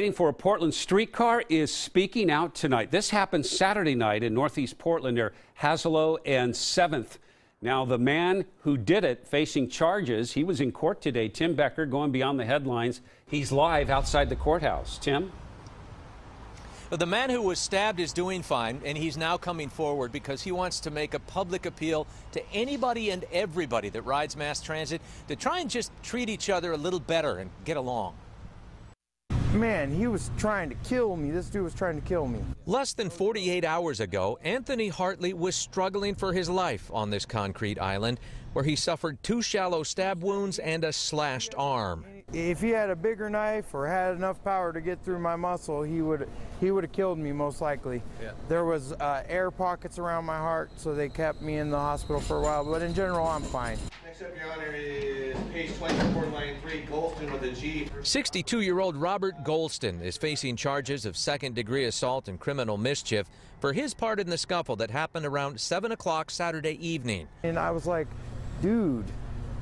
Waiting for a Portland streetcar is speaking out tonight. This happened Saturday night in Northeast Portland near Hassalo and 7th. Now, the man who did it facing charges, he was in court today. Tim Becker going beyond the headlines. He's live outside the courthouse. Tim? The man who was stabbed is doing fine, and he's now coming forward because he wants to make a public appeal to anybody and everybody that rides mass transit to try and just treat each other a little better and get along. Man, he was trying to kill me. This dude was trying to kill me. Less than 48 hours ago, Anthony Hartley was struggling for his life on this concrete island where he suffered 2 shallow stab wounds and a slashed arm. If he had a bigger knife or had enough power to get through my muscle, he would have killed me most likely. Yeah. There was air pockets around my heart, so they kept me in the hospital for a while, but in general, I'm fine. Next up, Your Honor, is page 24, line 3, Golston with a G. 62-year-old Robert Golston is facing charges of second-degree assault and criminal mischief for his part in the scuffle that happened around 7 o'clock Saturday evening. And I was like, dude,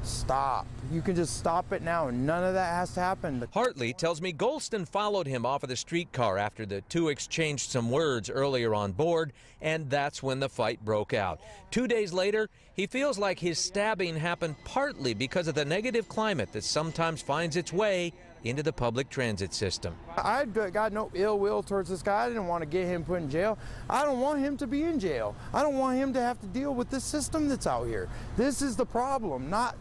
stop. You can just stop it now, and none of that has to happen. Hartley tells me Golston followed him off of the streetcar after the two exchanged some words earlier on board, and that's when the fight broke out. 2 days later, he feels like his stabbing happened partly because of the negative climate that sometimes finds its way into the public transit system. I got no ill will towards this guy. I didn't want to get him put in jail. I don't want him to be in jail. I don't want him to have to deal with this system that's out here. This is the problem, not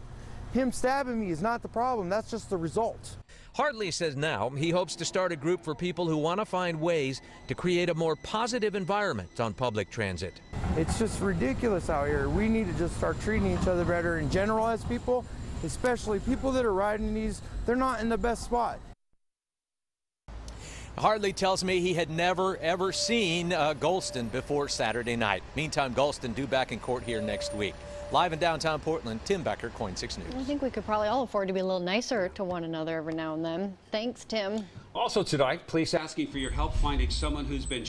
him stabbing me is not the problem. That's just the result. Hartley says now he hopes to start a group for people who want to find ways to create a more positive environment on public transit. It's just ridiculous out here. We need to just start treating each other better in general as people, especially people that are riding these. They're not in the best spot. Hartley tells me he had never, ever seen Golston before Saturday night. Meantime, Golston due back in court here next week. Live in downtown Portland, Tim Becker, KOIN 6 News. I think we could probably all afford to be a little nicer to one another every now and then. Thanks, Tim. Also tonight, police asking for your help finding someone who's been